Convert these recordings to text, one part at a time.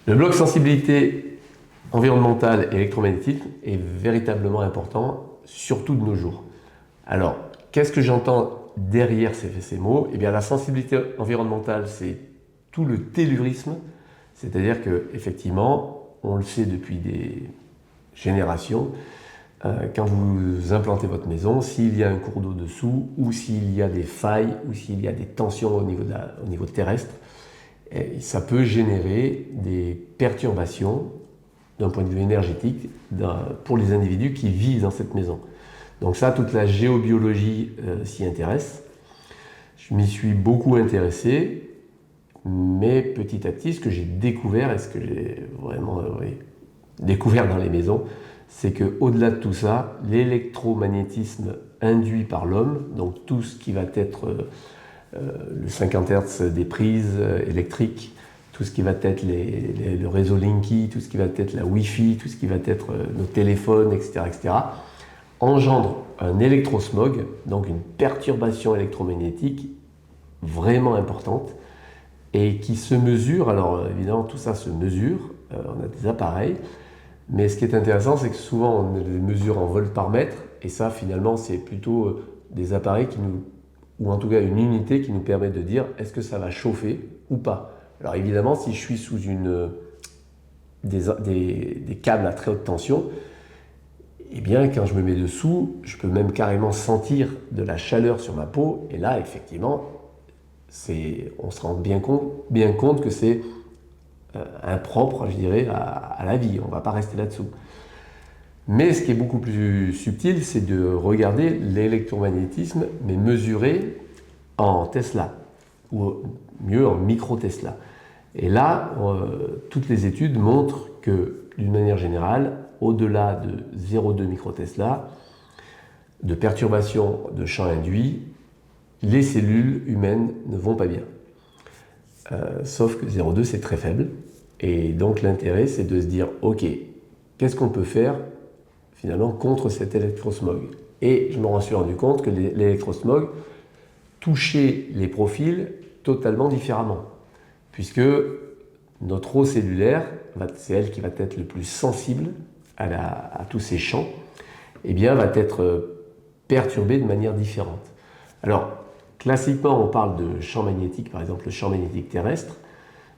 Le bloc sensibilité environnementale et électromagnétique est véritablement important, surtout de nos jours. Alors, qu'est-ce que j'entends derrière ces mots? Eh bien, la sensibilité environnementale, c'est tout le tellurisme, c'est-à-dire que effectivement, on le sait depuis des générations, quand vous implantez votre maison, s'il y a un cours d'eau dessous, ou s'il y a des failles, ou s'il y a des tensions au niveau terrestre, ça peut générer des perturbations d'un point de vue énergétique pour les individus qui vivent dans cette maison. Donc ça, toute la géobiologie s'y intéresse. Je m'y suis beaucoup intéressé, mais petit à petit, ce que j'ai découvert, et ce que j'ai vraiment découvert dans les maisons, c'est qu'au-delà de tout ça, l'électromagnétisme induit par l'homme, donc tout ce qui va être le 50 Hz des prises électriques, tout ce qui va être le réseau Linky, tout ce qui va être la Wi-Fi, tout ce qui va être nos téléphones, etc., engendre un électrosmog, donc une perturbation électromagnétique vraiment importante et qui se mesure. Alors évidemment, tout ça se mesure, on a des appareils, mais ce qui est intéressant, c'est que souvent on les mesure en volts par mètre, et ça finalement c'est plutôt des appareils qui nous, ou en tout cas une unité qui nous permet de dire est-ce que ça va chauffer ou pas. Alors évidemment, si je suis sous des câbles à très haute tension, eh bien quand je me mets dessous, je peux même carrément sentir de la chaleur sur ma peau, et là effectivement, on se rend bien compte que c'est impropre, je dirais, à la vie. On ne va pas rester là-dessous. Mais ce qui est beaucoup plus subtil, c'est de regarder l'électromagnétisme, mais mesuré en Tesla, ou mieux en micro-Tesla. Et là, toutes les études montrent que, d'une manière générale, au-delà de 0,2 micro-Tesla, de perturbation de champ induit, les cellules humaines ne vont pas bien. Sauf que 0,2 c'est très faible, et donc l'intérêt c'est de se dire ok, qu'est-ce qu'on peut faire finalement contre cet électrosmog? Et je me suis rendu compte que l'électrosmog touchait les profils totalement différemment, puisque notre eau cellulaire, c'est elle qui va être le plus sensible à tous ces champs, et bien va être perturbée de manière différente. Alors classiquement, on parle de champ magnétique, par exemple le champ magnétique terrestre.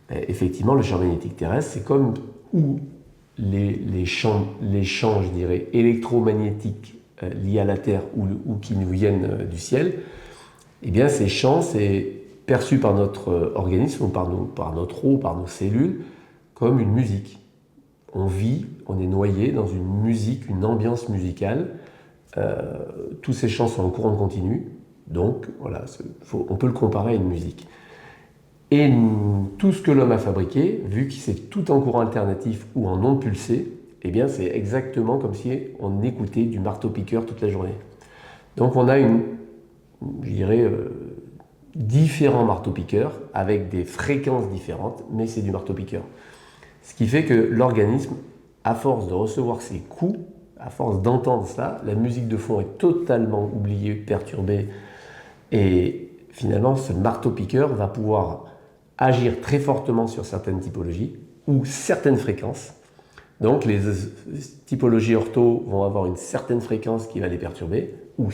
Effectivement, le champ magnétique terrestre, c'est comme où les champs, je dirais, électromagnétiques liés à la Terre ou qui nous viennent du ciel, eh bien ces champs, c'est perçu par notre organisme, par notre eau, par nos cellules, comme une musique. On vit, on est noyé dans une musique, une ambiance musicale. Tous ces champs sont en courant continu. Donc, voilà, on peut le comparer à une musique. Et tout ce que l'homme a fabriqué, vu que c'est tout en courant alternatif ou en ondes pulsées, eh bien, c'est exactement comme si on écoutait du marteau-piqueur toute la journée. Donc, on a je dirais, différents marteaux-piqueurs avec des fréquences différentes, mais c'est du marteau-piqueur. Ce qui fait que l'organisme, à force de recevoir ces coups, à force d'entendre ça, la musique de fond est totalement oubliée, perturbée. Et finalement, ce marteau-piqueur va pouvoir agir très fortement sur certaines typologies ou certaines fréquences. Donc les typologies ortho vont avoir une certaine fréquence qui va les perturber, ou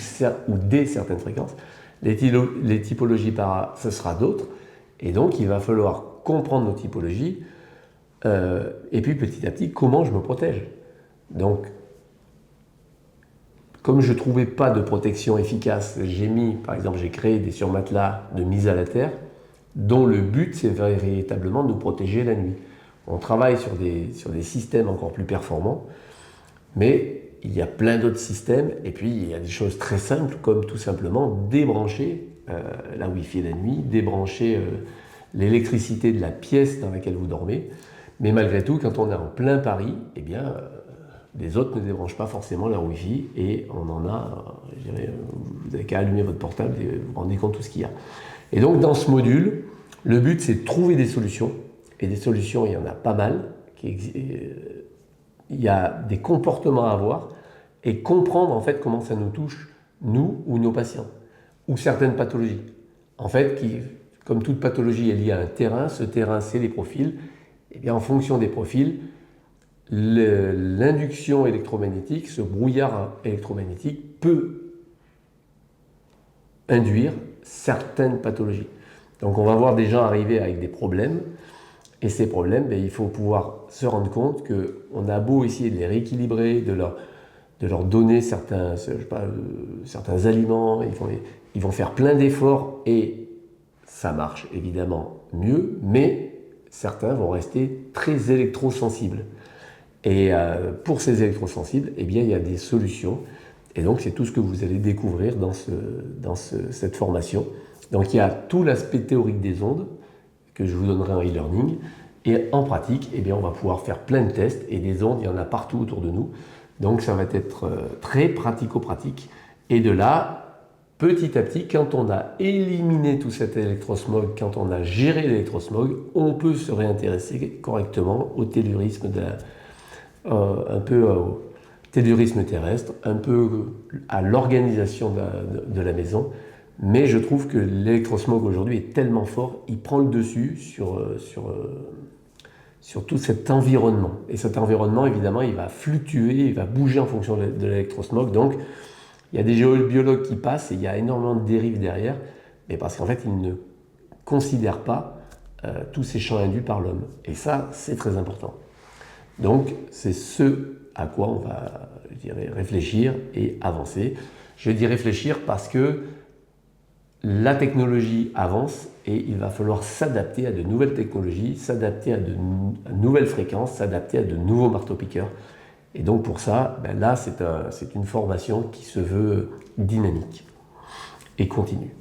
des certaines fréquences. Les typologies para, ce sera d'autres. Et donc il va falloir comprendre nos typologies, et puis petit à petit, comment je me protège. Donc, comme je ne trouvais pas de protection efficace, j'ai créé des surmatelas de mise à la terre, dont le but, c'est véritablement de nous protéger la nuit. On travaille sur des systèmes encore plus performants, mais il y a plein d'autres systèmes, et puis il y a des choses très simples, comme tout simplement débrancher la Wi-Fi la nuit, débrancher l'électricité de la pièce dans laquelle vous dormez. Mais malgré tout, quand on est en plein Paris, eh bien, les autres ne débranchent pas forcément leur Wi-Fi, et on en a, je dirais, vous n'avez qu'à allumer votre portable et vous vous rendez compte de tout ce qu'il y a. Et donc dans ce module, le but c'est de trouver des solutions, et des solutions il y en a pas mal, il y a des comportements à avoir, et comprendre en fait comment ça nous touche, nous ou nos patients, ou certaines pathologies. En fait, comme toute pathologie est liée à un terrain, ce terrain c'est les profils, Eh bien, en fonction des profils, l'induction électromagnétique, ce brouillard électromagnétique peut induire certaines pathologies. Donc on va voir des gens arriver avec des problèmes, et ces problèmes, il faut pouvoir se rendre compte qu'on a beau essayer de les rééquilibrer, de leur donner certains aliments, ils vont faire plein d'efforts, et ça marche évidemment mieux, mais certains vont rester très électrosensibles. Et pour ces électrosensibles, eh bien, il y a des solutions. Et donc, c'est tout ce que vous allez découvrir dans cette formation. Donc, il y a tout l'aspect théorique des ondes, que je vous donnerai en e-learning. Et en pratique, eh bien, on va pouvoir faire plein de tests. Et des ondes, il y en a partout autour de nous. Donc, ça va être très pratico-pratique. Et de là, petit à petit, quand on a éliminé tout cet électrosmog, quand on a géré l'électrosmog, on peut se réintéresser correctement au tellurisme un peu au tellurisme terrestre, un peu à l'organisation de la maison. Mais je trouve que l'électrosmog aujourd'hui est tellement fort, il prend le dessus sur tout cet environnement. Et cet environnement, évidemment, il va fluctuer, il va bouger en fonction de l'électrosmog. Donc, il y a des géobiologues qui passent et il y a énormément de dérives derrière, mais parce qu'en fait, ils ne considèrent pas tous ces champs induits par l'homme. Et ça, c'est très important. Donc, c'est ce à quoi on va, je dirais, réfléchir et avancer. Je dis réfléchir parce que la technologie avance et il va falloir s'adapter à de nouvelles technologies, s'adapter à de nouvelles fréquences, s'adapter à de nouveaux marteaux-piqueurs. Et donc pour ça, là, c'est une formation qui se veut dynamique et continue.